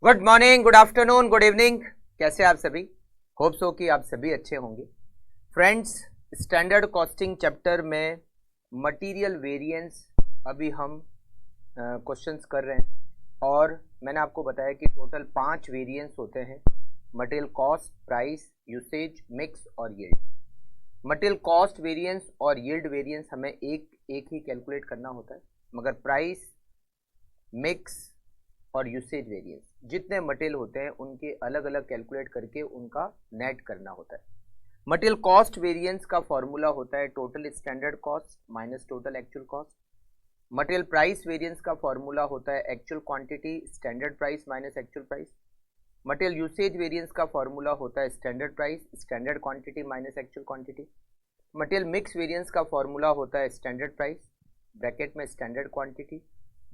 Good morning, good afternoon, good evening. कैसे आप सभी? होप सो कि आप सभी अच्छे होंगे। फ्रेंड्स, स्टैंडर्ड कॉस्टिंग चैप्टर में मटेरियल वेरिएंस अभी हम क्वेश्चंस कर रहे हैं और मैंने आपको बताया कि टोटल 5 वेरिएंस होते हैं। Material cost, price, usage, mix और यील्ड। मटेरियल कॉस्ट वेरिएंस और यील्ड वेरिएंस हमें एक ही कैलकुलेट करना होता है, मगर प्राइस, मिक्स और यूसेज वेरिएंस जितने मटेरियल होते हैं उनके अलग अलग कैलकुलेट करके उनका नेट करना होता है। मटेरियल कॉस्ट वेरिएंस का फॉर्मूला होता है total standard cost minus total actual cost. Material price variance का फॉर्मूला होता है actual quantity standard price minus actual price. Material usage variance का फॉर्मूला होता है standard price standard quantity minus actual quantity. Material mix variance का formula होता है standard price bracket में standard quantity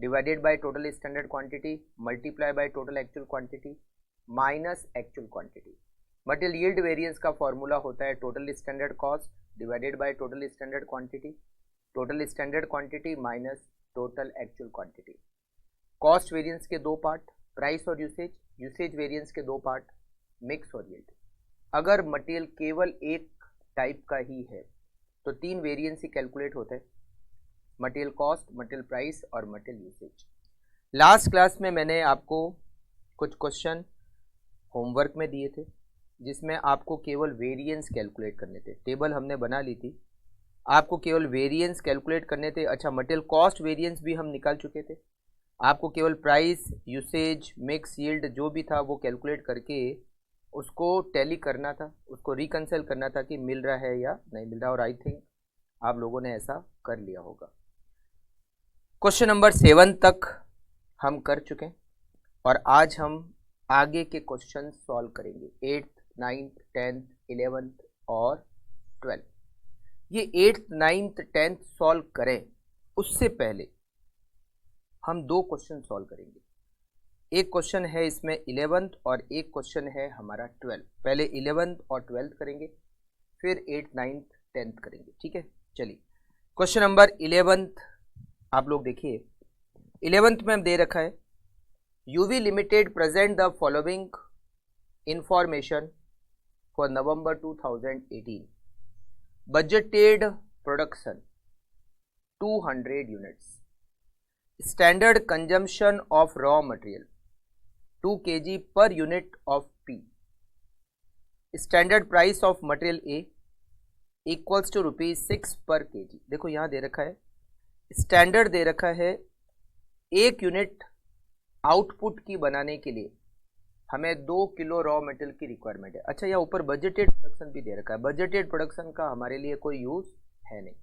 divided by total standard quantity multiply by total actual quantity minus actual quantity. Material yield variance का formula होता है total standard cost divided by total standard quantity minus total actual quantity. Cost variance के दो part, price और usage variance के दो part, mix और yield. अगर मटेरियल केवल एक टाइप का ही है तो 3 वेरिएंस ही कैलकुलेट होते हैं, मटेरियल कॉस्ट, मटेरियल प्राइस और मटेरियल यूसेज। लास्ट क्लास में मैंने आपको कुछ क्वेश्चन होमवर्क में दिए थे जिसमें आपको केवल वेरिएंस कैलकुलेट करने थे। टेबल हमने बना ली थी, आपको केवल वेरिएंस कैलकुलेट करने थे। अच्छा, मटेरियल कॉस्ट वेरिएंस भी हम निकाल चुके थे, आपको केवल प्राइस, यूसेज, मिक्स, यील्ड जो भी था वो कैलकुलेट करके उसको टैली करना था, उसको रिकंसाइल करना था कि मिल रहा है या नहीं मिल रहा, और आई थिंक आप लोगों ने ऐसा कर लिया होगा। क्वेश्चन नंबर 7 तक हम कर चुके हैं और आज हम आगे के क्वेश्चन सॉल्व करेंगे। 8th, 9th, 10th, 11th और 12th। ये 8th, 9th, 10th सॉल्व करें उससे पहले हम 2 क्वेश्चन सॉल्व करेंगे। एक क्वेश्चन है इसमें 11th और एक क्वेश्चन है हमारा 12th। पहले 11th और 12th करेंगे, फिर 8th, 9th, 10th करेंगे। ठीक है, चलिए क्वेश्चन नंबर 11th आप लोग देखिए। 11th में दे रखा है UV limited present the following information for November 2018। Budgeted production 200 units, standard consumption of raw material 2 kg per unit of P, standard price of material A equals to ₹6 पर kg। देखो यहां दे रखा है स्टैंडर्ड दे रखा है 1 यूनिट आउटपुट की बनाने के लिए हमें 2 किलो रॉ मटेरियल की रिक्वायरमेंट है। अच्छा, यहाँ ऊपर बजटेड प्रोडक्शन भी दे रखा है, बजटेड प्रोडक्शन का हमारे लिए कोई यूज है नहीं।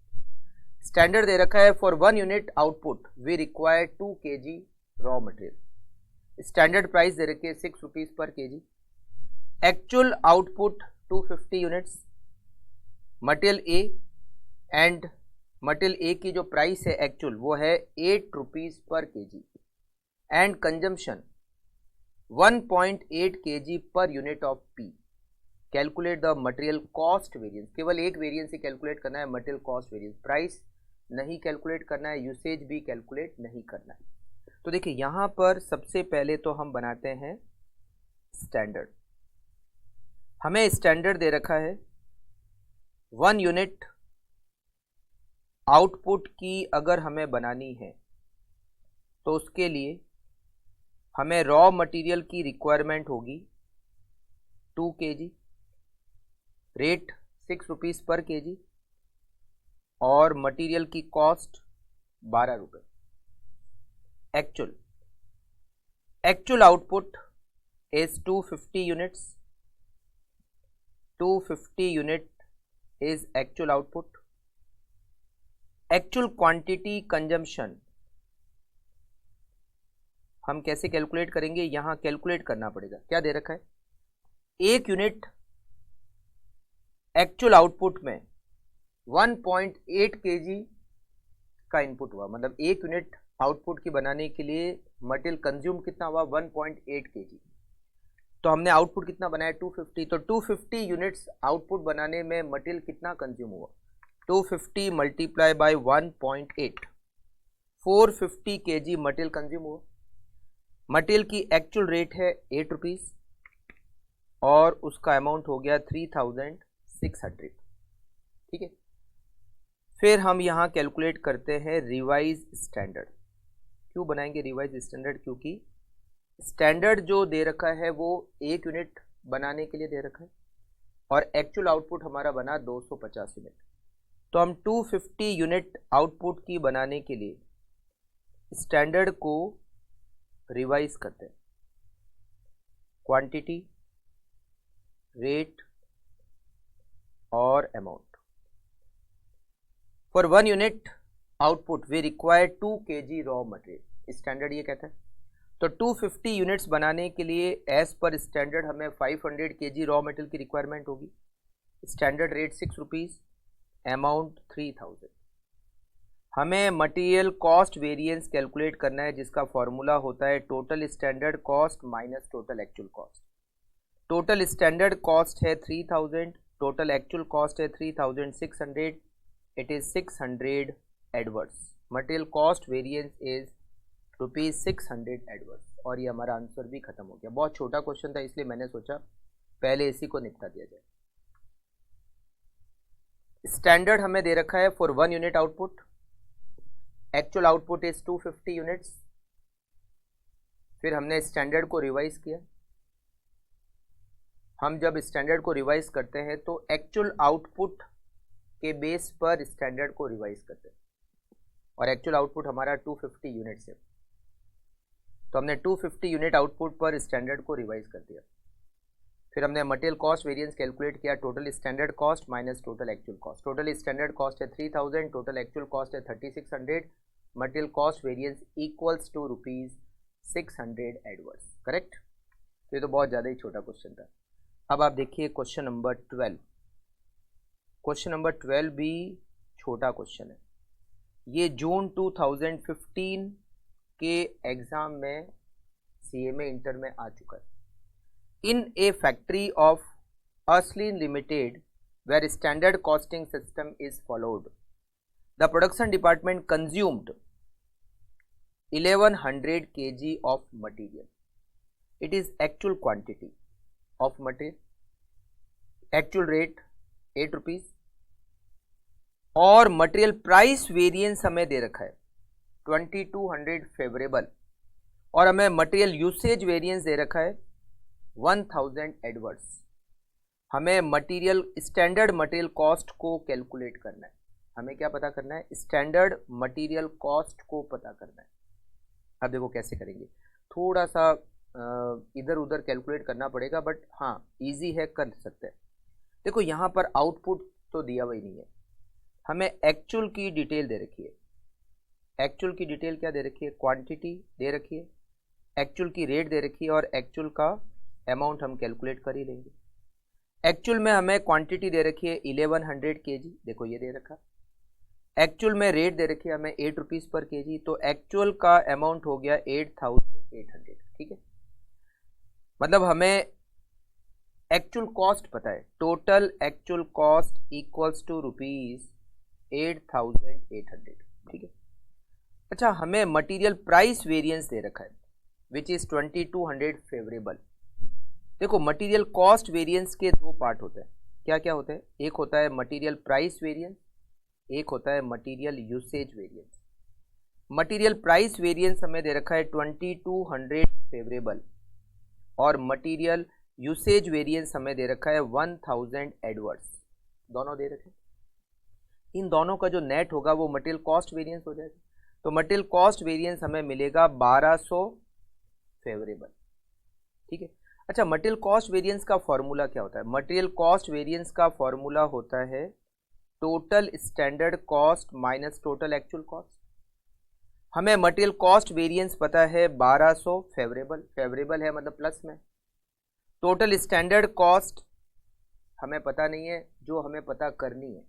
स्टैंडर्ड दे रखा है for 1 unit output we require 2 kg raw material, standard price दे रखी है ₹6 पर kg। Actual output 250 units material A, and material A की जो प्राइस है एक्चुअल वो है ₹8 पर kg, and consumption 1.8 kg per unit of P. Calculate the material cost variance. केवल एक वेरिएंस ही कैलकुलेट करना है, मटेरियल कॉस्ट वेरिएंस। प्राइस नहीं कैलकुलेट करना है, यूसेज भी कैलकुलेट नहीं करना है। तो देखिए यहां पर सबसे पहले तो हम बनाते हैं स्टैंडर्ड। हमें स्टैंडर्ड दे रखा है 1 यूनिट आउटपुट की अगर हमें बनानी है तो उसके लिए हमें रॉ मटेरियल की रिक्वायरमेंट होगी 2 kg, रेट ₹6 पर kg और मटेरियल की cost ₹12। Actual output is 250 units, 250 unit is actual output. Actual quantity consumption हम कैसे कैलकुलेट करेंगे, यहां कैलकुलेट करना पड़ेगा। क्या दे रखा है 1 यूनिट एक्चुअल आउटपुट में 1.8 kg का इनपुट हुआ, मतलब 1 यूनिट आउटपुट की बनाने के लिए मटेरियल कंज्यूम कितना हुआ 1.8 kg। तो हमने आउटपुट कितना बनाया 250, तो 250 यूनिट्स आउटपुट बनाने में मटेरियल कितना कंज्यूम हुआ 250 multiply by 1.8, 450 kg material consume हुआ। मटेरियल की एक्चुअल रेट है 8 रुपीज़ और उसका अमाउंट हो गया 3600, ठीक है। फिर हम यहाँ कैलकुलेट करते हैं रिवाइज स्टैंडर्ड। क्यों बनाएंगे रिवाइज स्टैंडर्ड? क्योंकि स्टैंडर्ड जो दे रखा है वो 1 यूनिट बनाने के लिए दे रखा है और एक्चुअल आउटपुट हमारा बना 250 यूनिट। तो हम 250 यूनिट आउटपुट की बनाने के लिए स्टैंडर्ड को रिवाइज करते हैं। क्वांटिटी, रेट और amount. For 1 unit output we require 2 kg raw material, standard ये कहता है। तो 250 यूनिट्स बनाने के लिए एज पर स्टैंडर्ड हमें 500 kg रॉ मटेरियल की रिक्वायरमेंट होगी। Standard rate 6 rupees, amount 3000। हमें मटेरियल कॉस्ट वेरिएंस कैलकुलेट करना है जिसका फॉर्मूला होता है total standard cost minus total actual cost. Total standard cost है 3000, टोटल एक्चुअल कॉस्ट है 3600, it is 600 adverse. Material cost variance is ₹600 adverse. और ये हमारा आंसर भी खत्म हो गया। बहुत छोटा क्वेश्चन था इसलिए मैंने सोचा पहले इसी को निपटा दिया जाए। स्टैंडर्ड हमें दे रखा है for 1 unit output, actual output is 250 units. फिर हमने स्टैंडर्ड को रिवाइज किया। हम जब स्टैंडर्ड को रिवाइज करते हैं तो एक्चुअल आउटपुट के बेस पर स्टैंडर्ड को रिवाइज करते हैं और एक्चुअल आउटपुट हमारा 250 यूनिट्स है। तो हमने 250 यूनिट आउटपुट पर स्टैंडर्ड को रिवाइज कर दिया। फिर हमने मटेरियल कॉस्ट वेरिएंस कैलकुलेट किया, total standard cost minus total actual cost. Total standard cost है 3000, टोटल एक्चुअल कॉस्ट है 3600, material cost variance equals to ₹600 adverse. Correct? तो ये तो बहुत ज़्यादा ही छोटा क्वेश्चन था। अब आप देखिए क्वेश्चन नंबर 12। क्वेश्चन नंबर 12 भी छोटा क्वेश्चन है। ये जून 2015 के एग्जाम में CMA इंटर में आ चुका है। In a factory of Ursulene Limited, where standard costing system is followed, the production department consumed 1100 kg of material. It is actual quantity of material, actual rate 8 rupees और material price variance हमें दे रखा है 2200 favourable और हमें material usage variance दे रखा है 1000 adverse. हमें material standard material cost को कैलकुलेट करना है। हमें क्या पता करना है? स्टैंडर्ड मटेरियल कॉस्ट को पता करना है। अब देखो कैसे करेंगे, थोड़ा सा इधर उधर कैलकुलेट करना पड़ेगा बट हाँ इजी है, कर सकते हैं। देखो यहाँ पर आउटपुट तो दिया हुआ ही नहीं है, हमें एक्चुअल की डिटेल दे रखी है। एक्चुअल की डिटेल क्या दे रखी है? क्वांटिटी दे रखी है, एक्चुअल की रेट दे रखी है और एक्चुअल का अमाउंट हम कैलकुलेट कर ही लेंगे। एक्चुअल में हमें क्वांटिटी दे रखी है 1100 kg, देखो ये दे रखा। एक्चुअल में रेट दे रखी है हमें 8 रुपीज़ पर kg, तो एक्चुअल का अमाउंट हो गया 8800। ठीक है, मतलब हमें एक्चुअल कॉस्ट पता है, total actual cost equals to ₹8800। ठीक है। अच्छा, हमें मटेरियल प्राइस वेरिएंस दे रखा है विच इज 2200 फेवरेबल। देखो मटेरियल कॉस्ट वेरिएंस के दो पार्ट होते हैं। क्या क्या होते हैं? एक होता है मटेरियल प्राइस वेरिएंस, एक होता है material usage variance. Material price variance हमें दे रखा है 2200 फेवरेबल और मटेरियल यूसेज वेरिएंस हमें दे रखा है 1000 एडवर्स। दोनों दे रखे, इन दोनों का जो नेट होगा वो मटेरियल कॉस्ट वेरिएंस हो जाएगा। तो मटेरियल कॉस्ट वेरिएंस हमें मिलेगा 1200 फेवरेबल। ठीक है। अच्छा, मटेरियल कॉस्ट वेरिएंस का फॉर्मूला क्या होता है? मटेरियल कॉस्ट वेरिएंस का फॉर्मूला होता है total standard cost minus total actual cost. हमें मटेरियल कॉस्ट वेरिएंस पता है 1200 फेवरेबल, फेवरेबल है मतलब प्लस में। टोटल स्टैंडर्ड कॉस्ट हमें पता नहीं है, जो हमें पता करनी है।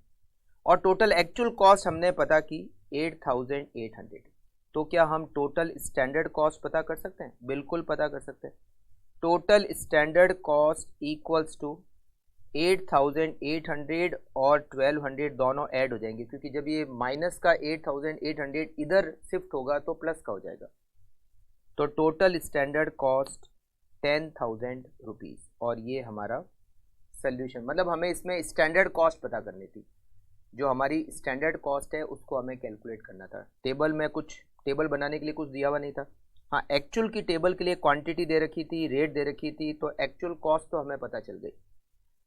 और टोटल एक्चुअल कॉस्ट हमने पता की 8800। तो क्या हम टोटल स्टैंडर्ड कॉस्ट पता कर सकते हैं? बिल्कुल पता कर सकते हैं। Total standard cost equals to 8800 और 1200 दोनों ऐड हो जाएंगे, क्योंकि जब ये माइनस का 8800 इधर शिफ्ट होगा तो प्लस का हो जाएगा। तो टोटल स्टैंडर्ड कॉस्ट 10,000 रुपीज़, और ये हमारा सोल्यूशन, मतलब हमें इसमें स्टैंडर्ड कॉस्ट पता करनी थी। जो हमारी स्टैंडर्ड कॉस्ट है उसको हमें कैलकुलेट करना था। टेबल में कुछ, टेबल बनाने के लिए कुछ दिया हुआ नहीं था। हाँ, एक्चुअल की टेबल के लिए क्वांटिटी दे रखी थी, रेट दे रखी थी, तो एक्चुअल कॉस्ट तो हमें पता चल गई।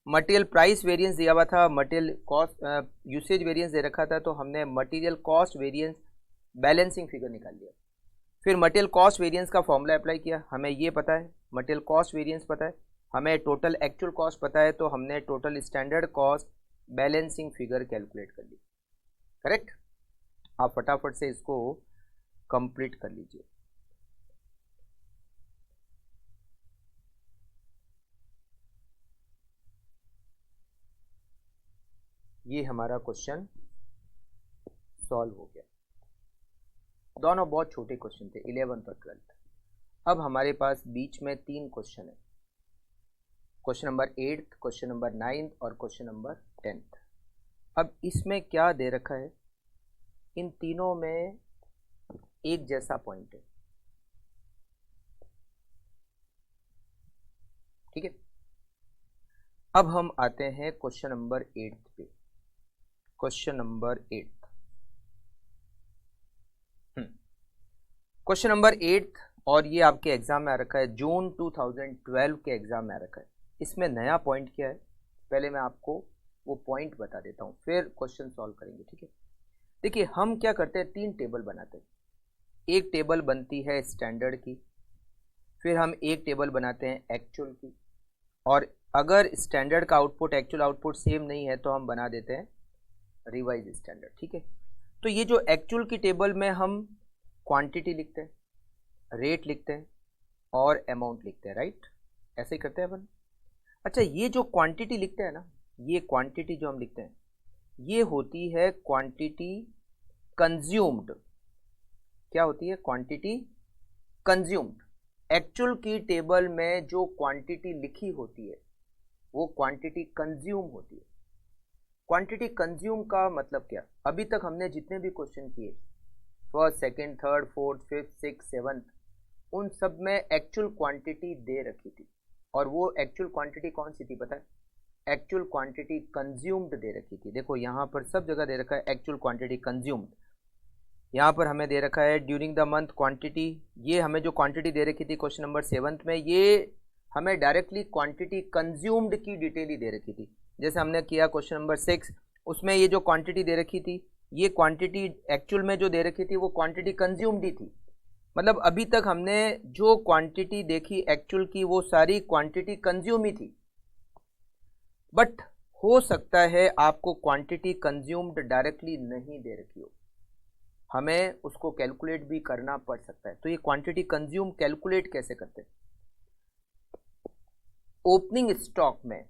मटेरियल प्राइस वेरिएंस दिया हुआ था, मटेरियल कॉस्ट यूसेज वेरिएंस दे रखा था, तो हमने material cost variance balancing figure निकाल लिया। फिर मटेरियल कॉस्ट वेरिएंस का फॉर्मूला अप्लाई किया। हमें ये पता है, मटेरियल कॉस्ट वेरिएंस पता है, हमें टोटल एक्चुअल कॉस्ट पता है, तो हमने total standard cost balancing figure calculate कर ली। करेक्ट? आप फटाफट से इसको कंप्लीट कर लीजिए। ये हमारा क्वेश्चन सॉल्व हो गया। दोनों बहुत छोटे क्वेश्चन थे, 11th और 12th। अब हमारे पास बीच में 3 क्वेश्चन है, क्वेश्चन नंबर 8, क्वेश्चन नंबर 9 और क्वेश्चन नंबर 10th। अब इसमें क्या दे रखा है, इन तीनों में एक जैसा पॉइंट है। ठीक है, अब हम आते हैं क्वेश्चन नंबर 8 पे। क्वेश्चन नंबर 8, क्वेश्चन नंबर 8, और ये आपके एग्जाम में आ रखा है, जून 2012 के एग्जाम में आ रखा है। इसमें नया पॉइंट क्या है, पहले मैं आपको वो पॉइंट बता देता हूँ, फिर क्वेश्चन सॉल्व करेंगे। ठीक है, देखिए हम क्या करते हैं, 3 टेबल बनाते हैं। एक टेबल बनती है स्टैंडर्ड की, फिर हम एक टेबल बनाते हैं एक्चुअल की, और अगर स्टैंडर्ड का आउटपुट एक्चुअल आउटपुट सेम नहीं है तो हम बना देते हैं रिवाइज स्टैंडर्ड। ठीक है, तो ये जो एक्चुअल की टेबल में हम क्वांटिटी लिखते हैं, रेट लिखते हैं और अमाउंट लिखते हैं, राइट? ऐसे ही करते हैं अपन। अच्छा, ये जो क्वांटिटी लिखते हैं ना, ये क्वांटिटी जो हम लिखते हैं, ये होती है क्वांटिटी कंज्यूम्ड। क्या होती है? Quantity consumed. एक्चुअल की टेबल में जो क्वांटिटी लिखी होती है वो क्वांटिटी कंज्यूम होती है। क्वांटिटी कंज्यूम का मतलब क्या? अभी तक हमने जितने भी क्वेश्चन किए, first, second, third, fourth, fifth, six, seventh, उन सब में एक्चुअल क्वांटिटी दे रखी थी, और वो एक्चुअल क्वांटिटी कौन सी थी पता है? एक्चुअल क्वांटिटी कंज्यूम्ड दे रखी थी। देखो यहाँ पर सब जगह दे रखा है एक्चुअल क्वांटिटी कंज्यूम्ड। यहाँ पर हमें दे रखा है ड्यूरिंग द मंथ क्वांटिटी। ये हमें जो क्वांटिटी दे रखी थी क्वेश्चन नंबर 7 में, ये हमें डायरेक्टली क्वांटिटी कंज्यूम्ड की डिटेल ही दे रखी थी। जैसे हमने किया क्वेश्चन नंबर 6, उसमें ये जो क्वांटिटी दे रखी थी, ये क्वांटिटी एक्चुअल में जो दे रखी थी वो क्वांटिटी कंज्यूम्ड ही थी। मतलब अभी तक हमने जो क्वांटिटी देखी एक्चुअल की, वो सारी क्वांटिटी कंज्यूम ही थी। बट हो सकता है आपको क्वांटिटी कंज्यूम्ड डायरेक्टली नहीं दे रखी हो, हमें उसको कैलकुलेट भी करना पड़ सकता है। तो ये क्वांटिटी कंज्यूम कैलकुलेट कैसे करते हैं? ओपनिंग स्टॉक में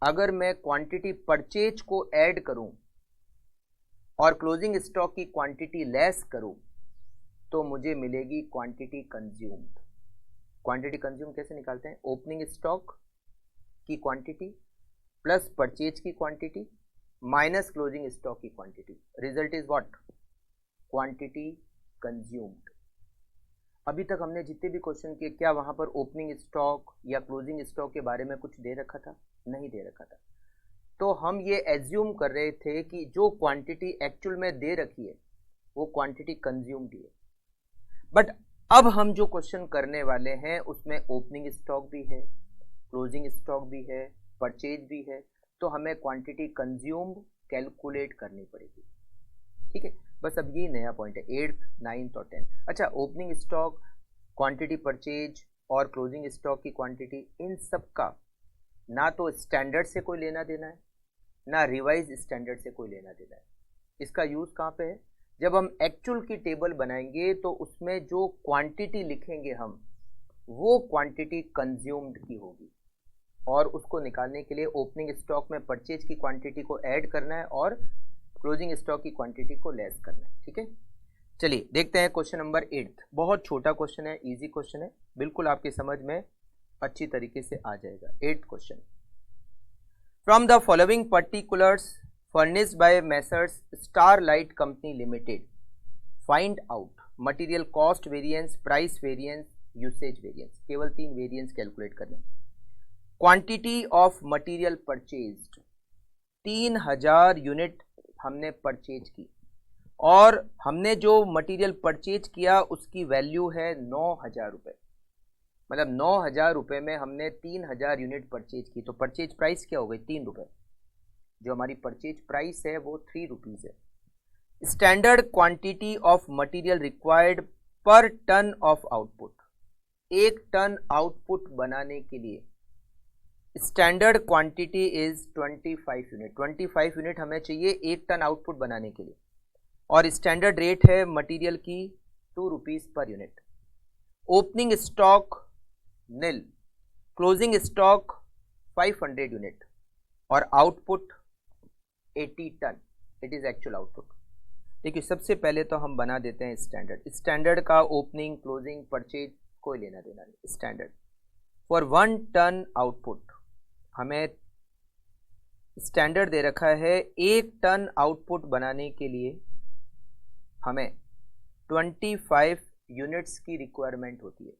अगर मैं क्वांटिटी परचेज को ऐड करूं और क्लोजिंग स्टॉक की क्वांटिटी लेस करूं, तो मुझे मिलेगी क्वांटिटी कंज्यूम्ड। क्वांटिटी कंज्यूम कैसे निकालते हैं? ओपनिंग स्टॉक की क्वांटिटी प्लस परचेज की क्वांटिटी माइनस क्लोजिंग स्टॉक की quantity, result is what? Quantity consumed. अभी तक हमने जितने भी क्वेश्चन किए, क्या वहां पर ओपनिंग स्टॉक या क्लोजिंग स्टॉक के बारे में कुछ दे रखा था? नहीं दे रखा था। तो हम ये एज्यूम कर रहे थे कि जो क्वांटिटी एक्चुअल में दे रखी है वो क्वांटिटी कंज्यूम्ड है। बट अब हम जो क्वेश्चन करने वाले हैं उसमें ओपनिंग स्टॉक भी है, क्लोजिंग स्टॉक भी है, परचेज भी है, तो हमें क्वांटिटी कंज्यूम्ड कैलकुलेट करनी पड़ेगी। ठीक है, बस अब ये नया पॉइंट है 8th, 9th और 10th। अच्छा, ओपनिंग स्टॉक, क्वांटिटी परचेज और क्लोजिंग स्टॉक की क्वांटिटी, इन सब का ना तो स्टैंडर्ड से कोई लेना देना है, ना रिवाइज स्टैंडर्ड से कोई लेना देना है। इसका यूज कहाँ पे है? जब हम एक्चुअल की टेबल बनाएंगे तो उसमें जो क्वांटिटी लिखेंगे हम, वो क्वांटिटी कंज्यूम्ड की होगी, और उसको निकालने के लिए ओपनिंग स्टॉक में परचेज की क्वांटिटी को ऐड करना है और क्लोजिंग स्टॉक की क्वांटिटी को लेस करना है। ठीक है, चलिए देखते हैं क्वेश्चन नंबर 8। बहुत छोटा क्वेश्चन है, इजी क्वेश्चन है, बिल्कुल आपकी समझ में अच्छी तरीके से आ जाएगा। 8th question, from the following particulars furnished bye messrs starlight company limited, find out material cost variance, price variance, usage variance, केवल 3 वेरिएंस कैलकुलेट करने। Quantity of material purchased, 3000 unit हमने परचेज की और हमने जो मटेरियल परचेज किया उसकी value है 9000 रुपये। मतलब 9000 रुपये में हमने 3000 यूनिट परचेज की, तो परचेज प्राइस क्या हो गई? 3 रुपये। जो हमारी परचेज प्राइस है वो 3 रुपीज़ है। Standard quantity of material required per ton of output, 1 ton output बनाने के लिए standard quantity is 25 unit. 25 unit हमें चाहिए 1 टन आउटपुट बनाने के लिए और स्टैंडर्ड रेट है मटेरियल की 2 rupees per unit. Opening stock nil, closing stock 500 unit और output 80 ton, it is actual output. देखिए सबसे पहले तो हम बना देते हैं स्टैंडर्ड। स्टैंडर्ड का ओपनिंग, क्लोजिंग, परचेज कोई लेना देना नहीं। स्टैंडर्ड फॉर 1 टन आउटपुट हमें स्टैंडर्ड दे रखा है 1 टन आउटपुट बनाने के लिए हमें 25 यूनिट्स की रिक्वायरमेंट होती है।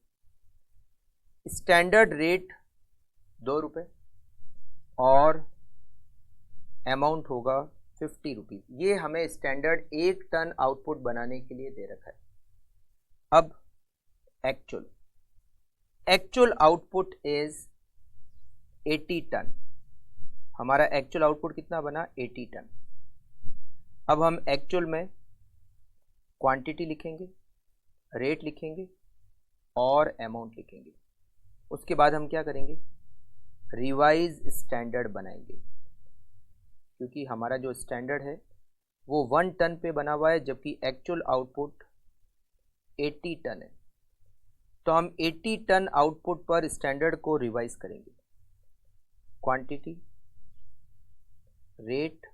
स्टैंडर्ड रेट 2 रुपये और अमाउंट होगा 50 रुपीज़। ये हमें स्टैंडर्ड 1 टन आउटपुट बनाने के लिए दे रखा है। अब एक्चुअल आउटपुट इज 80 टन। हमारा एक्चुअल आउटपुट कितना बना? 80 टन। अब हम एक्चुअल में क्वांटिटी लिखेंगे, रेट लिखेंगे और अमाउंट लिखेंगे। उसके बाद हम क्या करेंगे? रिवाइज स्टैंडर्ड बनाएंगे, क्योंकि हमारा जो स्टैंडर्ड है वो 1 टन पे बना हुआ है जबकि एक्चुअल आउटपुट 80 टन है। तो हम 80 टन आउटपुट पर स्टैंडर्ड को रिवाइज करेंगे। क्वांटिटी, रेट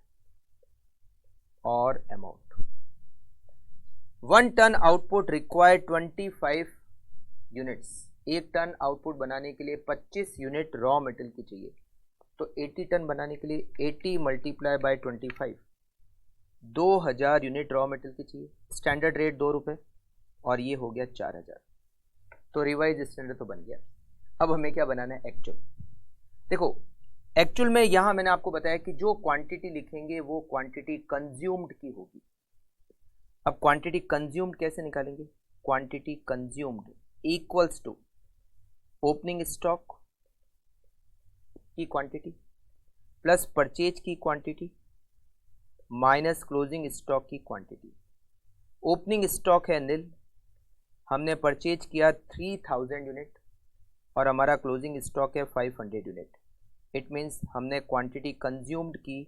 और amount. 1 ton output require 25 units. 1 ton output बनाने के लिए 25 यूनिट रॉ मटेरियल की चाहिए। तो 80 टन बनाने के लिए 80 multiply by 25, 2000 unit raw material की चाहिए। स्टैंडर्ड रेट 2 रुपये और ये हो गया 4000। तो रिवाइज स्टैंडर्ड तो बन गया। अब हमें क्या बनाना है? एक्चुअल। देखो एक्चुअल में यहां मैंने आपको बताया कि जो क्वांटिटी लिखेंगे वो क्वांटिटी कंज्यूम्ड की होगी। अब क्वांटिटी कंज्यूम्ड कैसे निकालेंगे? Quantity consumed equals to opening stock की क्वांटिटी प्लस परचेज की क्वांटिटी माइनस क्लोजिंग स्टॉक की क्वांटिटी। ओपनिंग स्टॉक है नील, हमने परचेज किया 3000 यूनिट और हमारा क्लोजिंग स्टॉक है 500 यूनिट। इट मीन्स हमने क्वांटिटी कंज्यूम्ड की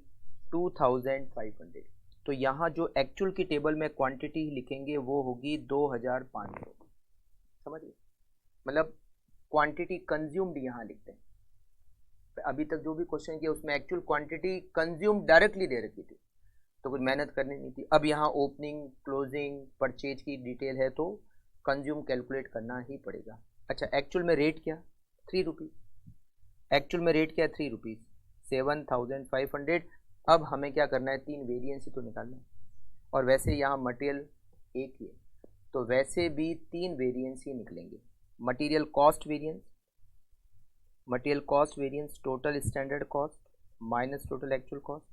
2500। तो यहाँ जो एक्चुअल की टेबल में क्वांटिटी लिखेंगे वो होगी 2500। समझिए, मतलब क्वांटिटी कंज्यूम्ड यहाँ लिखते हैं। अभी तक जो भी क्वेश्चन किया उसमें एक्चुअल क्वांटिटी कंज्यूम्ड डायरेक्टली दे रखी थी, तो कुछ मेहनत करनी नहीं थी। अब यहाँ ओपनिंग, क्लोजिंग, परचेज की डिटेल है तो कंज्यूम कैलकुलेट करना ही पड़ेगा। अच्छा, एक्चुअल में रेट क्या? 3 रुपीज़। एक्चुअल में रेट क्या है? 3 रुपीज़, 7500। अब हमें क्या करना है? 3 वेरिएंस ही तो निकालना है और वैसे यहाँ मटेरियल एक ही है तो वैसे भी 3 वेरिएंस ही निकलेंगे। Material cost variance, material cost variance total standard cost minus total actual cost,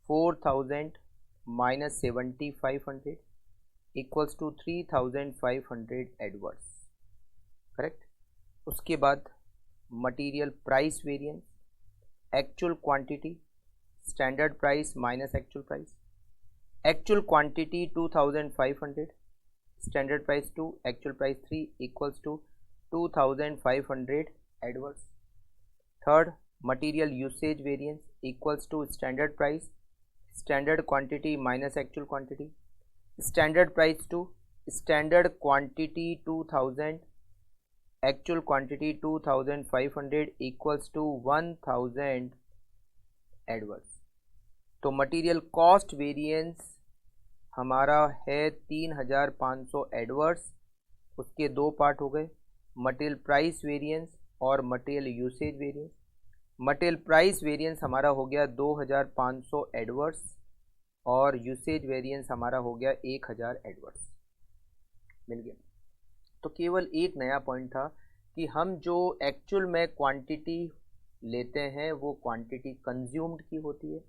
4000 minus 7500 equals to 3500 adverse. Correct. उसके बाद material price variance, actual quantity, standard price minus actual price. Actual quantity 2500, standard price 2, actual price 3 equals to 2500 adverse. Third, material usage variance equals to standard price, standard quantity minus actual quantity. Standard price 2, standard quantity 2000, actual quantity 2500 equals to 1000 adverse. तो material cost variance हमारा है 3500 adverse. उसके 2 part हो गए, material price variance और material usage variance. Material price variance हमारा हो गया 2500 एडवर्स और यूसेज वेरिएंस हमारा हो गया 1000 एडवर्स। मिल गया। तो केवल एक नया पॉइंट था कि हम जो एक्चुअल में क्वांटिटी लेते हैं वो क्वांटिटी कंज्यूम्ड की होती है।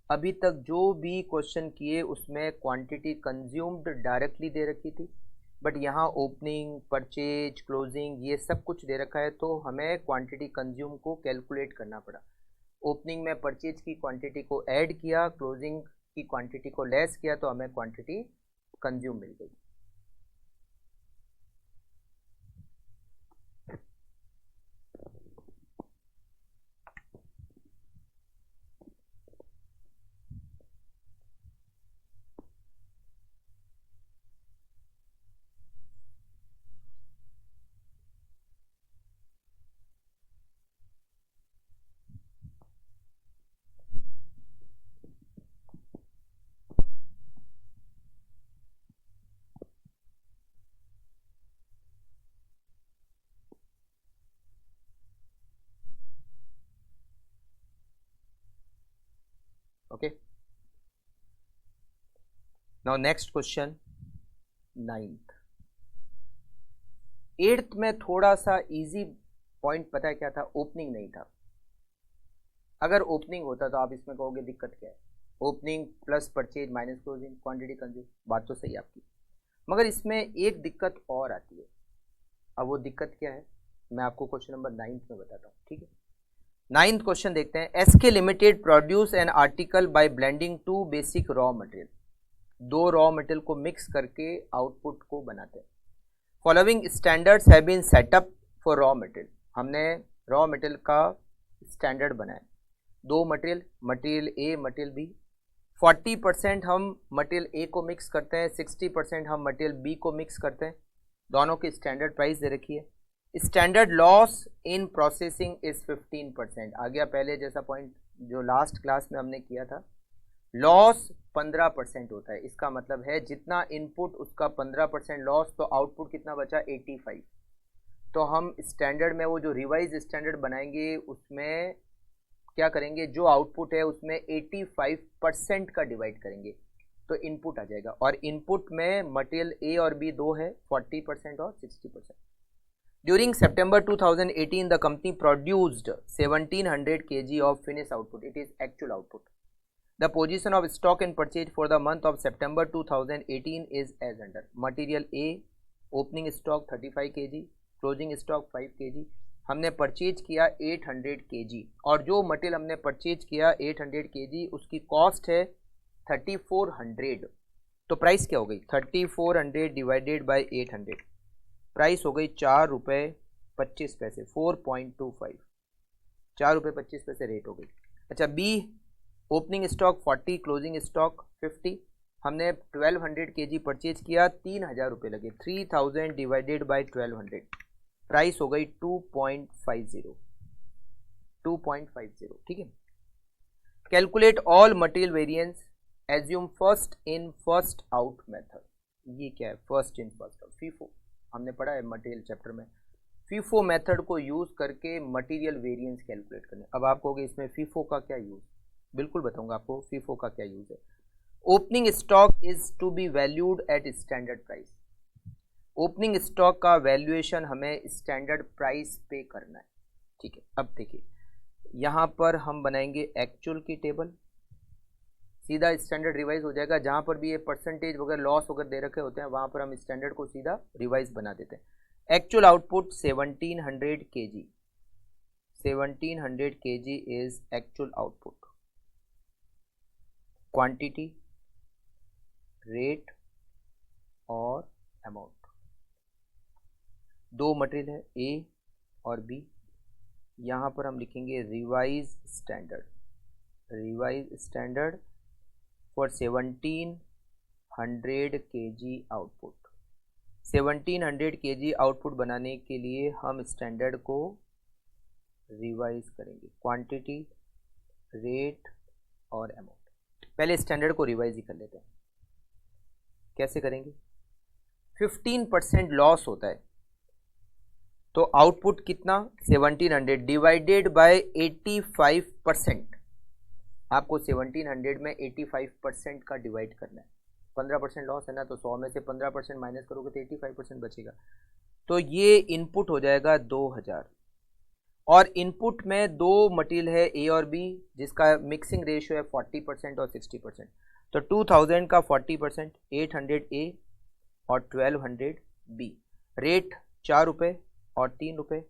अभी तक जो भी क्वेश्चन किए उसमें क्वांटिटी कंज्यूम्ड डायरेक्टली दे रखी थी, बट यहाँ ओपनिंग, परचेज, क्लोजिंग ये सब कुछ दे रखा है, तो हमें क्वांटिटी कंज्यूम को कैलकुलेट करना पड़ा। ओपनिंग में परचेज की क्वांटिटी को ऐड किया, क्लोजिंग की क्वांटिटी को लेस किया, तो हमें क्वांटिटी कंज्यूम मिल गई। Okay, now next question 9th। 8th में थोड़ा सा इजी पॉइंट पता है क्या था? ओपनिंग नहीं था। अगर ओपनिंग होता तो आप इसमें कहोगे दिक्कत क्या है, opening plus purchase minus closing, quantity consume, बात तो सही आपकी। मगर इसमें एक दिक्कत और आती है। अब वो दिक्कत क्या है मैं आपको क्वेश्चन नंबर 9th में बताता हूँ, ठीक है। 9th क्वेश्चन देखते हैं। SK limited produce an article by blending two basic raw material. दो रॉ मटेरियल को मिक्स करके आउटपुट को बनाते हैं। Following standards have been set up for raw material. हमने रॉ मटेरियल का स्टैंडर्ड बनाया। दो material, material A, material B. 40% हम मटेरियल ए को मिक्स करते हैं, 60% हम मटेरियल बी को मिक्स करते हैं। दोनों की स्टैंडर्ड प्राइस दे रखी है। Standard loss in processing is 15%। आ गया पहले जैसा पॉइंट जो लास्ट क्लास में हमने किया था। लॉस 15% होता है। इसका मतलब है जितना इनपुट उसका 15% लॉस, तो आउटपुट कितना बचा? 85। तो हम स्टैंडर्ड में वो जो रिवाइज स्टैंडर्ड बनाएंगे उसमें क्या करेंगे, जो आउटपुट है उसमें 85% का डिवाइड करेंगे तो इनपुट आ जाएगा। और इनपुट में मटेरियल ए और बी दो है, 40% और 60%। During September 2018 the company produced 1700 kg of finish output. It is actual output. The position of stock and purchase for the month of September 2018 is as under. Material A opening stock 35 kg, closing stock 5 kg। हमने purchase किया 800 kg, और जो material हमने purchase किया 800 kg उसकी cost है 3400। तो price क्या हो गई? 3400 डिवाइडेड बाय 800, प्राइस हो गई 4 रुपये 25 पैसे, 4.25। 4 रुपये 25 पैसे रेट हो गई। अच्छा, B opening stock 40, closing stock 50। हमने 1200 kg परचेज किया, 3000 रुपये लगे। 3000 डिवाइडेड बाय 1200, प्राइस हो गई 2.50। 2.50, ठीक है। Calculate all material variance, assume first in first out method. ये क्या है? First in first out, FIFO हमने पढ़ा है मटेरियल चैप्टर में। फीफो मेथड को यूज करके मटेरियल वेरिएंस कैलकुलेट करने। अब आप कहोगे इसमें फीफो का क्या यूज? बिल्कुल बताऊंगा आपको फीफो का क्या यूज है। Opening stock is to be valued at standard price. Opening stock का वैल्यूएशन हमें स्टैंडर्ड प्राइस पे करना है, ठीक है। अब देखिए यहाँ पर हम बनाएंगे एक्चुअल की टेबल, सीधा स्टैंडर्ड रिवाइज हो जाएगा। जहाँ पर भी ये परसेंटेज वगैरह लॉस वगैरह दे रखे होते हैं वहाँ पर हम स्टैंडर्ड को सीधा रिवाइज बना देते हैं। Actual output 1700 kg। 1700 kg is actual output. Quantity, rate और अमाउंट। दो मटेरियल है ए और बी। यहाँ पर हम लिखेंगे revise standard. Revise standard for 1700 kg output. 1700 kg output बनाने के लिए हम स्टैंडर्ड को रिवाइज करेंगे। क्वांटिटी, रेट और अमाउंट। पहले स्टैंडर्ड को रिवाइज ही कर लेते हैं। कैसे करेंगे? 15% लॉस होता है, तो आउटपुट कितना? 1700 डिवाइडेड बाय 85%। आपको 1700 में 85% का डिवाइड करना है। 15% लॉस है ना, तो 100 में से 15% माइनस करोगे तो 85% बचेगा। तो ये इनपुट हो जाएगा 2000, और इनपुट में दो मटेरियल है ए और बी जिसका मिक्सिंग रेशियो है 40% और 60%। तो 2000 का 40%, 800 ए और 1200 बी। रेट 4 रुपये और 3 रुपये,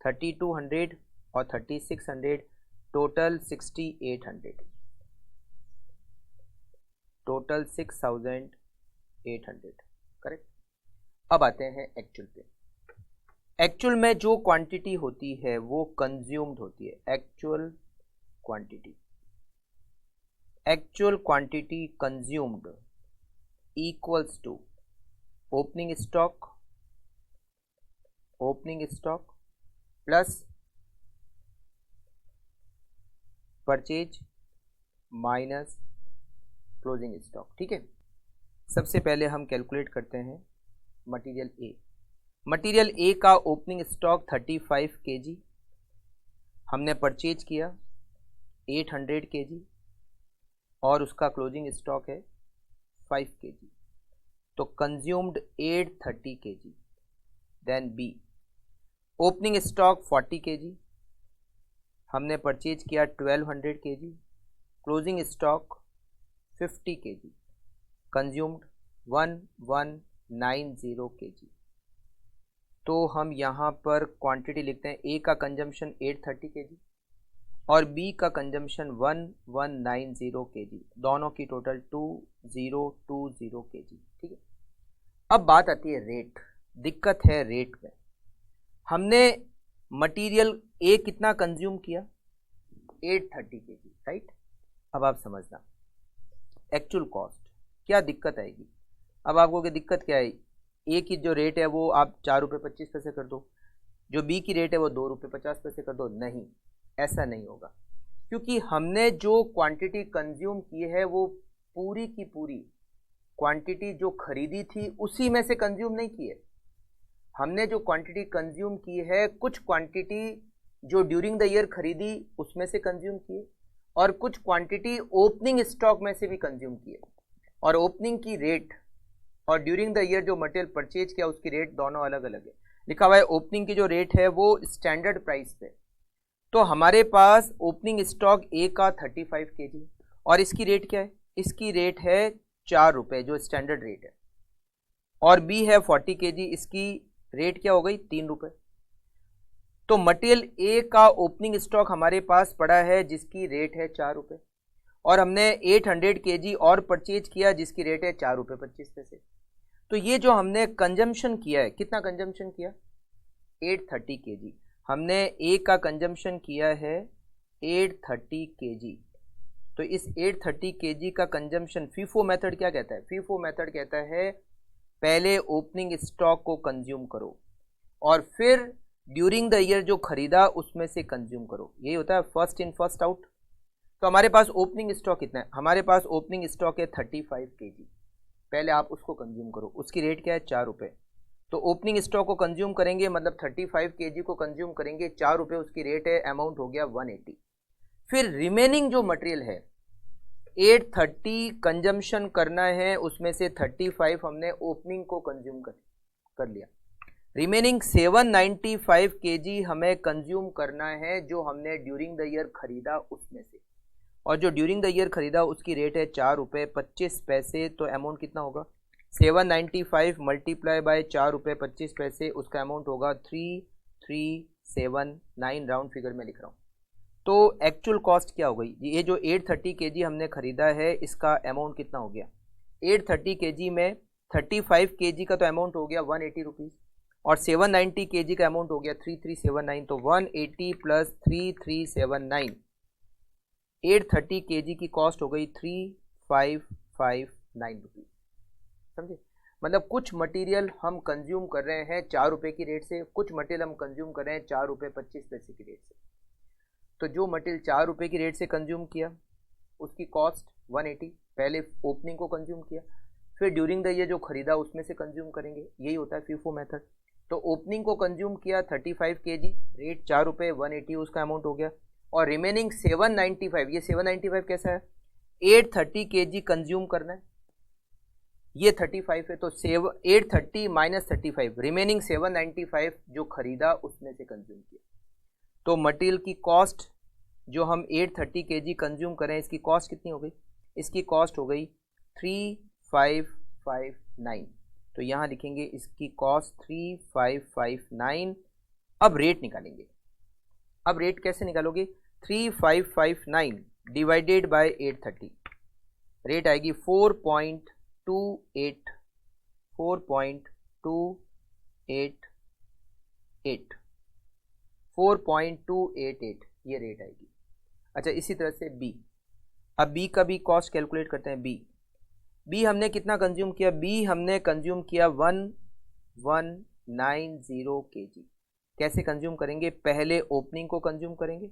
3200 और 3600, टोटल 6800, टोटल 6800, करेक्ट। अब आते हैं एक्चुअल पे। एक्चुअल में जो क्वांटिटी होती है वो कंज्यूम्ड होती है। Actual quantity consumed equals to opening stock plus purchase minus closing stock. ठीक है, सबसे पहले हम कैलकुलेट करते हैं मटेरियल ए। मटेरियल ए का ओपनिंग स्टॉक 35 kg, हमने परचेज किया 800 kg और उसका क्लोजिंग स्टॉक है 5 kg, तो consumed 830 kg। Then B, opening stock 40 kg, हमने परचेज किया 1200 kg, closing stock 50 kg, consumed 1190 kg। तो हम यहाँ पर क्वांटिटी लिखते हैं, ए का कंजम्पशन 830 kg और बी का कंजम्पशन 1190 kg, दोनों की टोटल 2020 kg। ठीक है, अब बात आती है रेट। दिक्कत है रेट में। हमने मटेरियल ए कितना कंज्यूम किया, 830 kg, राइट। अब आप समझना एक्चुअल कॉस्ट क्या दिक्कत आएगी। अब आपको क्या दिक्कत क्या है, ए की जो रेट है वो आप 4 रुपये 25 पैसे कर दो, जो बी की रेट है वो 2 रुपये 50 पैसे कर दो। नहीं, ऐसा नहीं होगा, क्योंकि हमने जो क्वांटिटी कंज्यूम की है वो पूरी की पूरी क्वांटिटी जो खरीदी थी उसी में से कंज्यूम नहीं की है। हमने जो क्वांटिटी कंज्यूम की है, कुछ क्वांटिटी जो ड्यूरिंग द ईयर खरीदी उसमें से कंज्यूम की है और कुछ क्वांटिटी ओपनिंग स्टॉक में से भी कंज्यूम की है। और ओपनिंग की रेट और ड्यूरिंग द ईयर जो मटेरियल परचेज किया उसकी रेट दोनों अलग अलग है। लिखा हुआ है ओपनिंग की जो रेट है वो स्टैंडर्ड प्राइस पे। तो हमारे पास ओपनिंग स्टॉक ए का 35 kg और इसकी रेट क्या है, इसकी रेट है 4 रुपये जो स्टैंडर्ड रेट है, और बी है 40 kg, इसकी रेट क्या हो गई 3 रुपये। तो मटेरियल ए का ओपनिंग स्टॉक हमारे पास पड़ा है जिसकी रेट है 4 रुपये, और हमने 800 kg और परचेज किया जिसकी रेट है 4 रुपये 25 पैसे। तो ये जो हमने कंजम्पशन किया है, कितना कंजम्पशन किया, 830 kg। हमने ए का कंजम्पशन किया है 830 kg। तो इस 830 kg का कंजम्पशन फीफो मेथड क्या कहता है, फीफो मेथड कहता है पहले ओपनिंग स्टॉक को कंज्यूम करो और फिर ड्यूरिंग द ईयर जो खरीदा उसमें से कंज्यूम करो। यही होता है फर्स्ट इन फर्स्ट आउट। तो हमारे पास ओपनिंग स्टॉक कितना है, हमारे पास ओपनिंग स्टॉक है 35 kg, पहले आप उसको कंज्यूम करो, उसकी रेट क्या है 4 रुपये। तो ओपनिंग स्टॉक को कंज्यूम करेंगे मतलब 35 kg को कंज्यूम करेंगे, 4 रुपये उसकी रेट है, अमाउंट हो गया 180। फिर रिमेनिंग जो मटेरियल है 830 कंजम्पशन करना है, उसमें से 35 हमने ओपनिंग को कंज्यूम कर लिया। रिमेनिंग 795 kg हमें कंज्यूम करना है जो हमने ड्यूरिंग द ईयर खरीदा उसमें से, और जो ड्यूरिंग द ईयर खरीदा उसकी रेट है 4 रुपये 25 पैसे। तो अमाउंट कितना होगा, 795 मल्टीप्लाई बाय 4 रुपये 25 पैसे, उसका अमाउंट होगा 3379, राउंड फिगर में लिख रहा हूँ। तो एक्चुअल कॉस्ट क्या हो गई, ये जो 830 kg हमने खरीदा है इसका अमाउंट कितना हो गया, 830 kg में 35 kg का तो अमाउंट हो गया 180 रुपीज़ और 790 kg का अमाउंट हो गया 3379। तो 180 प्लस 3379, 830 kg की कॉस्ट हो गई 3559 रुपीज़। समझे, मतलब कुछ मटेरियल हम कंज्यूम कर रहे हैं 4 रुपये की रेट से, कुछ मटेरियल हम कंज्यूम कर रहे हैं 4 रुपये 25 पैसे की रेट से। तो जो मटेरियल 4 रुपये की रेट से कंज्यूम किया उसकी कॉस्ट 180, पहले ओपनिंग को कंज्यूम किया, फिर ड्यूरिंग द ईयर जो खरीदा उसमें से कंज्यूम करेंगे, यही होता है फीफो मेथड। तो ओपनिंग को कंज्यूम किया 35 kg, रेट 4 रुपये 180 उसका अमाउंट हो गया, और रिमेनिंग 795, ये 795 कैसा है, 830 kg कंज्यूम करना है, ये 35 है, तो 830 माइनस 35, रिमेनिंग 795 जो खरीदा उसमें से कंज्यूम किया। तो मटेरियल की कॉस्ट जो हम 830 kg कंज्यूम करें, इसकी कॉस्ट कितनी हो गई? इसकी कॉस्ट हो गई 3559। तो यहाँ लिखेंगे इसकी कॉस्ट 3559। अब रेट निकालेंगे। अब रेट कैसे निकालोगे? 3559 डिवाइडेड बाय 830, रेट आएगी 4.288 4.288 ये रेट आएगी। अच्छा, इसी तरह से बी। अब बी का भी कॉस्ट कैलकुलेट करते हैं। बी हमने कितना कंज्यूम किया? बी हमने कंज्यूम किया 1190 kg। कैसे कंज्यूम करेंगे? पहले ओपनिंग को कंज्यूम करेंगे।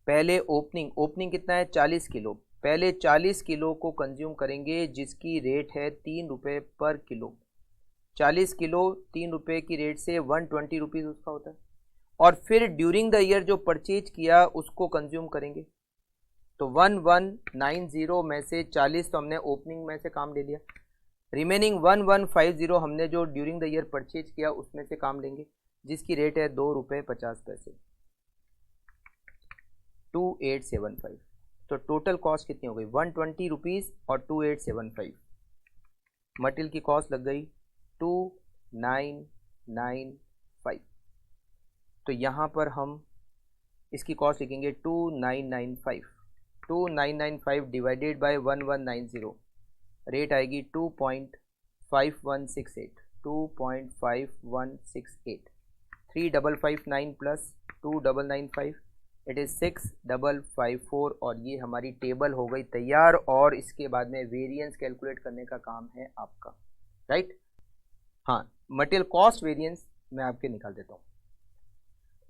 पहले ओपनिंग कितना है? 40 किलो। पहले 40 किलो को कंज्यूम करेंगे जिसकी रेट है 3 रुपये पर किलो। 40 किलो 3 रुपये की रेट से 120 रुपीज़ उसका होता है। और फिर ड्यूरिंग द ईयर जो परचेज किया उसको कंज्यूम करेंगे। तो 1190 में से 40 तो हमने ओपनिंग में से काम ले लिया, रिमेनिंग 1150 हमने जो ड्यूरिंग द ईयर परचेज किया उसमें से काम लेंगे, जिसकी रेट है 2 रुपये 50 पैसे, 2875। तो टोटल कॉस्ट कितनी हो गई? 120 रुपीज़ और 2875। मटेरियल की कॉस्ट लग गई 2995। तो यहाँ पर हम इसकी कॉस्ट लिखेंगे 2995 डिवाइडेड बाय 1190, रेट आएगी 2.5168। 3559 प्लस 2995 इट इज़ 6554। और ये हमारी टेबल हो गई तैयार, और इसके बाद में वेरिएंस कैलकुलेट करने का काम है आपका, राइट? हाँ, मटेरियल कॉस्ट वेरिएंस मैं आपके निकाल देता हूँ।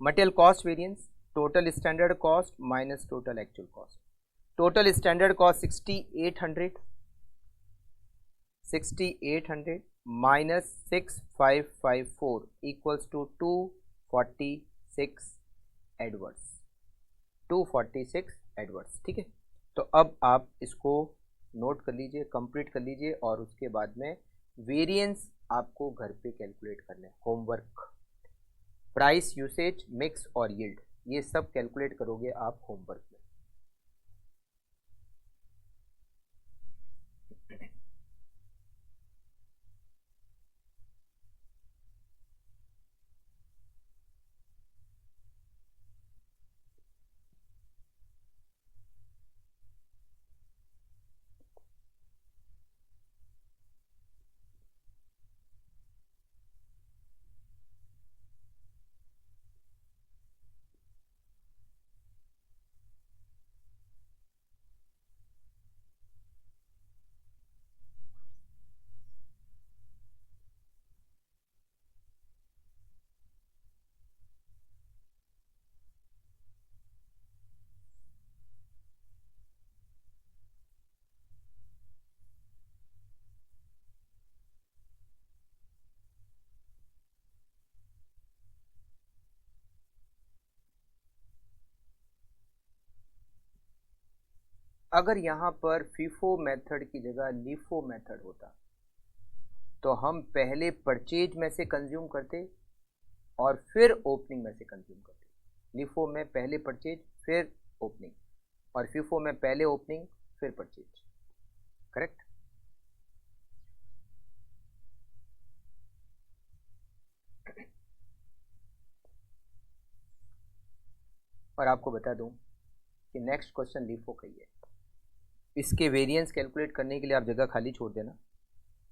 Material cost variance, total standard cost minus total actual cost. Total standard cost 6800 minus 6554 equals to 246 adverse. 246 adverse, ठीक है। तो अब आप इसको नोट कर लीजिए, कंप्लीट कर लीजिए, और उसके बाद में वेरिएंस आपको घर पे कैलकुलेट करना है। होमवर्क, प्राइस, यूसेज, मिक्स और यील्ड, ये सब कैलकुलेट करोगे आप होमवर्क में। अगर यहाँ पर फीफो मेथड की जगह लीफो मेथड होता तो हम पहले परचेज में से कंज्यूम करते और फिर ओपनिंग में से कंज्यूम करते। लीफो में पहले परचेज फिर ओपनिंग, और फीफो में पहले ओपनिंग फिर परचेज, करेक्ट? और आपको बता दूं कि नेक्स्ट क्वेश्चन लीफो का ही है। इसके वेरिएंस कैलकुलेट करने के लिए आप जगह खाली छोड़ देना।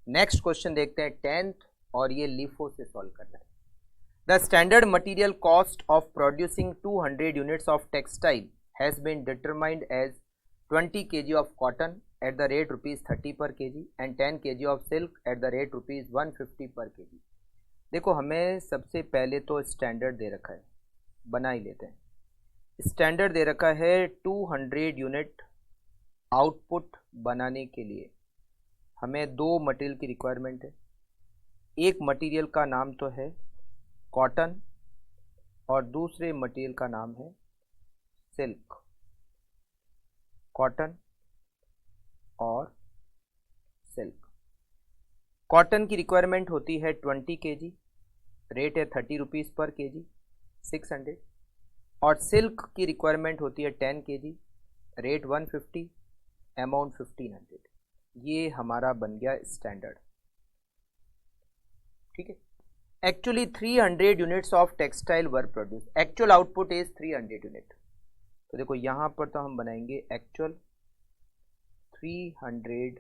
नेक्स्ट क्वेश्चन देखते हैं 10th, और ये लीफो से सॉल्व करना है। The standard material cost of producing 200 units of textile has been determined as 20 kg of cotton at the rate ₹30 per kg and 10 kg of silk at the rate ₹150 per kg। देखो, हमें सबसे पहले तो standard दे रखा है, बना ही लेते हैं। स्टैंडर्ड दे रखा है 200 यूनिट आउटपुट बनाने के लिए हमें दो मटेरियल की रिक्वायरमेंट है। एक मटेरियल का नाम तो है कॉटन और दूसरे मटेरियल का नाम है सिल्क। कॉटन और सिल्क, कॉटन की रिक्वायरमेंट होती है 20 kg, रेट है 30 रुपीज़ पर kg, 600। और सिल्क की रिक्वायरमेंट होती है 10 kg, रेट 150, अमाउंट 1500। ये हमारा बन गया स्टैंडर्ड। ठीक है। Actually 300 units of textile were produce, actual output is 300 unit. तो देखो यहाँ पर तो हम बनाएंगे एक्चुअल 300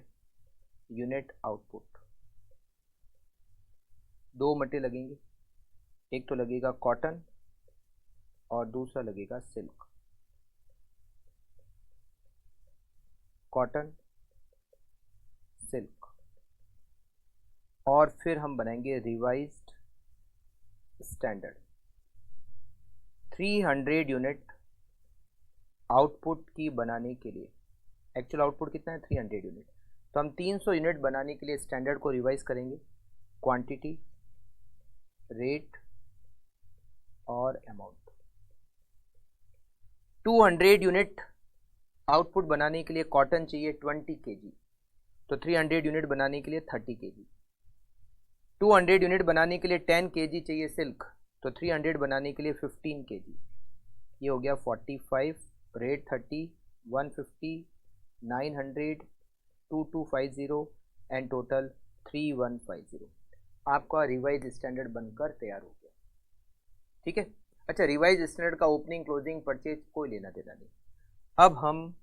यूनिट आउटपुट। दो मटेरियल लगेंगे, एक तो लगेगा कॉटन और दूसरा लगेगा सिल्क। Cotton, silk. और फिर हम बनाएंगे रिवाइज्ड स्टैंडर्ड। 300 यूनिट आउटपुट की बनाने के लिए, एक्चुअल आउटपुट कितना है 300 यूनिट, तो हम 300 यूनिट बनाने के लिए स्टैंडर्ड को रिवाइज करेंगे, क्वांटिटी, रेट और अमाउंट। 200 यूनिट आउटपुट बनाने के लिए कॉटन चाहिए 20 kg, तो 300 यूनिट बनाने के लिए 30 kg। 200 यूनिट बनाने के लिए 10 kg चाहिए सिल्क, तो 300 बनाने के लिए 15 kg। ये हो गया 45, रेट 30, 150, 900, 2250 एंड टोटल 3150। आपका रिवाइज स्टैंडर्ड बनकर तैयार हो गया। ठीक है। अच्छा, रिवाइज स्टैंडर्ड का ओपनिंग, क्लोजिंग, परचेज कोई लेना देना नहीं। अब हम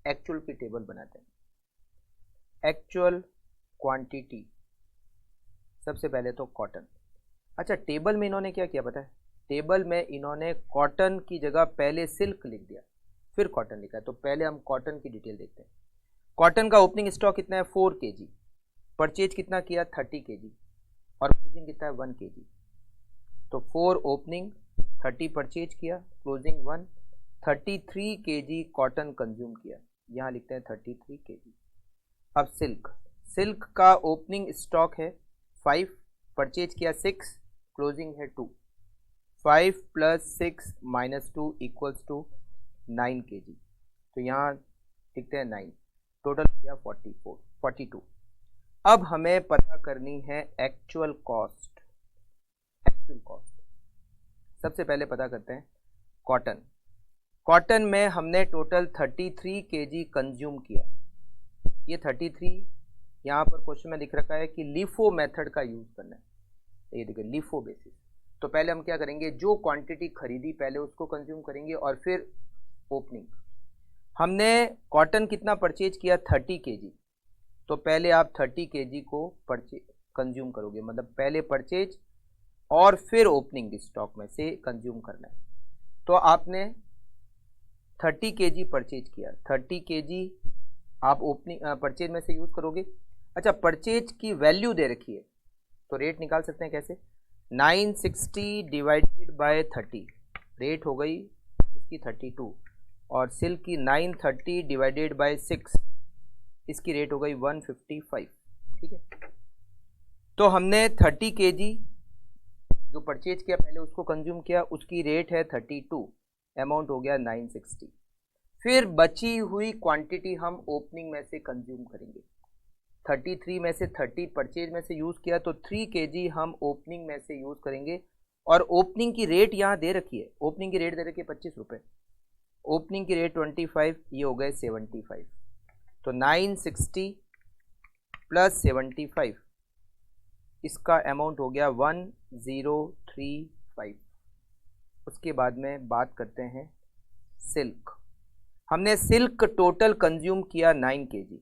एक्चुअल की टेबल बनाते हैं। एक्चुअल क्वांटिटी, सबसे पहले तो कॉटन। अच्छा, टेबल में इन्होंने क्या किया पता है, टेबल में इन्होंने कॉटन की जगह पहले सिल्क लिख दिया, फिर कॉटन लिखा है। तो पहले हम कॉटन की डिटेल देखते हैं। कॉटन का ओपनिंग स्टॉक कितना है 4 kg, परचेज कितना किया 30 kg, और क्लोजिंग कितना है 1 kg। तो 4 ओपनिंग, 30 परचेज किया, क्लोजिंग 1, 33 kg कॉटन कंज्यूम किया, यहाँ लिखते हैं 33 kg। अब सिल्क, सिल्क का ओपनिंग स्टॉक है 5, परचेज किया 6, क्लोजिंग है 2, 5 + 6 - 2 = 9 kg। तो यहाँ लिखते हैं 9, टोटल किया 42। अब हमें पता करनी है एक्चुअल कॉस्ट। एक्चुअल कॉस्ट सबसे पहले पता करते हैं। कॉटन, कॉटन में हमने टोटल 33 kg कंज्यूम किया। ये 33 यहाँ पर क्वेश्चन में दिख रखा है कि लिफो मेथड का यूज करना है। ये देखिए लिफो बेसिस। तो पहले हम क्या करेंगे, जो क्वांटिटी खरीदी पहले उसको कंज्यूम करेंगे और फिर ओपनिंग। हमने कॉटन कितना परचेज किया 30 kg, तो पहले आप 30 kg को कंज्यूम करोगे, मतलब पहले परचेज और फिर ओपनिंग स्टॉक में से कंज्यूम करना है। तो आपने 30 kg परचेज किया, 30 kg आप ओपनिंग परचेज में से यूज करोगे। अच्छा, परचेज की वैल्यू दे रखी है, तो रेट निकाल सकते हैं कैसे, 960 डिवाइडेड बाय 30, रेट हो गई इसकी 32, और सिल्क की 930 डिवाइडेड बाय 6, इसकी रेट हो गई 155। ठीक है। तो हमने 30 kg जो परचेज किया पहले उसको कंज्यूम किया, उसकी रेट है 32, अमाउंट हो गया 960। फिर बची हुई क्वांटिटी हम ओपनिंग में से कंज्यूम करेंगे। 33 में से 30 परचेज में से यूज़ किया, तो 3 kg हम ओपनिंग में से यूज़ करेंगे। और ओपनिंग की रेट यहाँ दे रखी है, ओपनिंग की रेट दे रखी है 25 रुपये, ओपनिंग की रेट 25, ये हो गए 75। तो 960 + 75, इसका अमाउंट हो गया 1035। उसके बाद में बात करते हैं सिल्क। हमने सिल्क टोटल कंज्यूम किया 9 kg,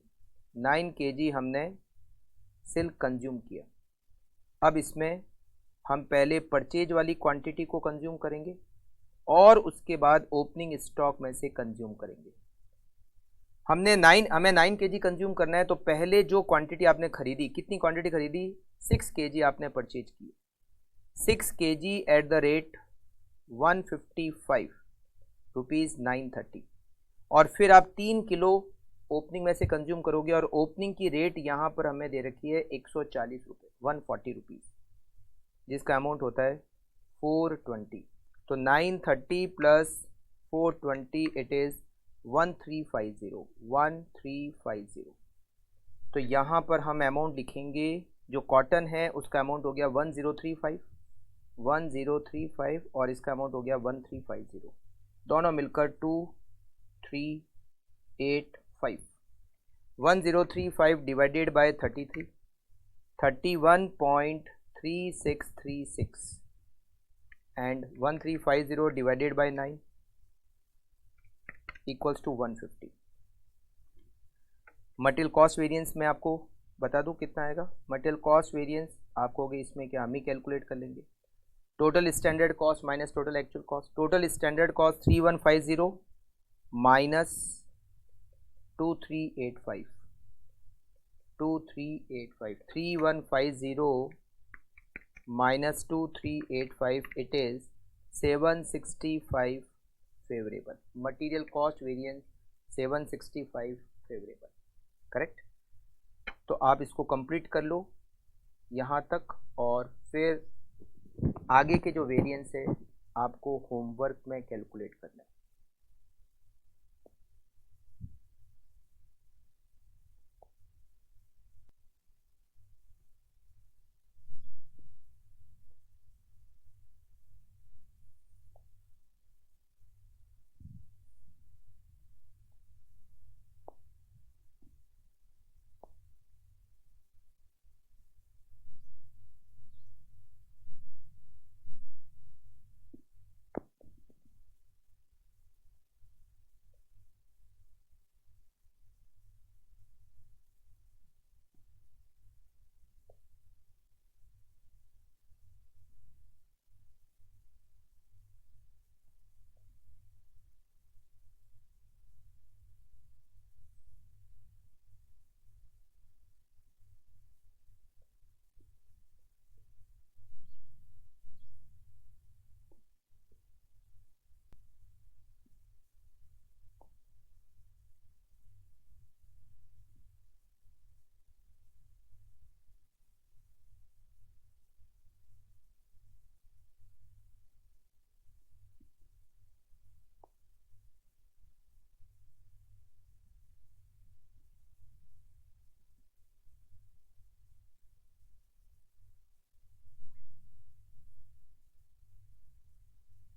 9 kg हमने सिल्क कंज्यूम किया। अब इसमें हम पहले परचेज वाली क्वांटिटी को कंज्यूम करेंगे और उसके बाद ओपनिंग स्टॉक में से कंज्यूम करेंगे। हमें 9 kg कंज्यूम करना है, तो पहले जो क्वांटिटी आपने खरीदी, कितनी क्वांटिटी खरीदी, 6 kg आपने परचेज की, 6 kg eight the rate 155 rupees 930, और फिर आप 3 किलो ओपनिंग में से कंज्यूम करोगे, और ओपनिंग की रेट यहाँ पर हमें दे रखी है 140 रुपये, 140 रुपीज़, जिसका अमाउंट होता है 420। तो 930 + 420 इट इज़ 1350, 1350। तो यहाँ पर हम अमाउंट लिखेंगे, जो कॉटन है उसका अमाउंट हो गया 1035 और इसका अमाउंट हो गया 1350, दोनों मिलकर 2385। 1035 divided by 33, 31.3636 and 1350 divided by 9 equals to 150। Material cost variance में आपको बता दूं कितना आएगा। मटेरियल कॉस्ट वेरिएंस आपको होगी इसमें क्या, हम ही कैलकुलेट कर लेंगे। Total standard cost minus total actual cost. Total standard cost 3150 minus 2385, 3150 minus 2385, it is 765 favourable. Material cost variance 765 favourable, correct. तो आप इसको कंप्लीट कर लो यहाँ तक, और फिर आगे के जो वेरिएंस है आपको होमवर्क में कैलकुलेट करना है।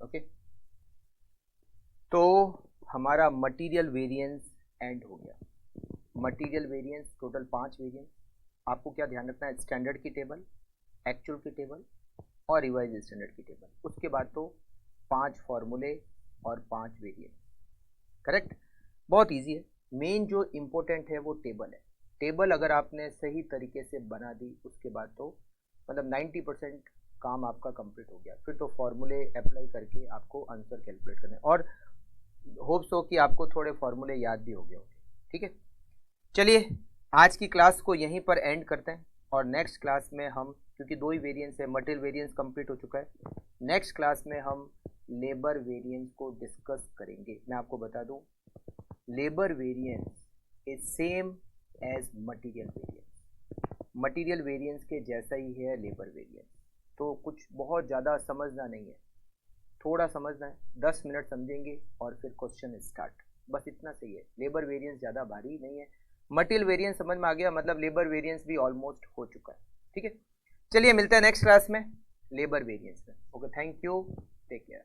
ओके, तो हमारा मटेरियल वेरिएंस एंड हो गया। Material variance total 5 variance. आपको क्या ध्यान रखना है, स्टैंडर्ड की टेबल, एक्चुअल की टेबल और रिवाइज स्टैंडर्ड की टेबल। उसके बाद तो 5 फॉर्मूले और 5 वेरिएंस, करेक्ट। बहुत इजी है। मेन जो इम्पोर्टेंट है वो टेबल है। टेबल अगर आपने सही तरीके से बना दी उसके बाद तो मतलब 90% काम आपका कंप्लीट हो गया। फिर तो फॉर्मूले अप्लाई करके आपको आंसर कैलकुलेट करना है, और होप्स हो कि आपको थोड़े फॉर्मूले याद भी हो गए होंगे। ठीक है, चलिए आज की क्लास को यहीं पर एंड करते हैं, और नेक्स्ट क्लास में हम, क्योंकि 2 ही वेरिएंस है, मटेरियल वेरिएंस कंप्लीट हो चुका है, नेक्स्ट क्लास में हम लेबर वेरिएंस को डिस्कस करेंगे। मैं आपको बता दूं, labour variance is same as material variance. Material variance के जैसा ही है लेबर वेरिएंस, तो कुछ बहुत ज़्यादा समझना नहीं है, थोड़ा समझना है, 10 मिनट समझेंगे और फिर क्वेश्चन स्टार्ट, बस इतना सही है। लेबर वेरिएंस ज़्यादा भारी नहीं है। मटेरियल वेरिएंस समझ में आ गया, मतलब लेबर वेरिएंस भी ऑलमोस्ट हो चुका है। ठीक है, चलिए मिलते हैं नेक्स्ट क्लास में लेबर वेरिएंस में। Okay, thank you, take care.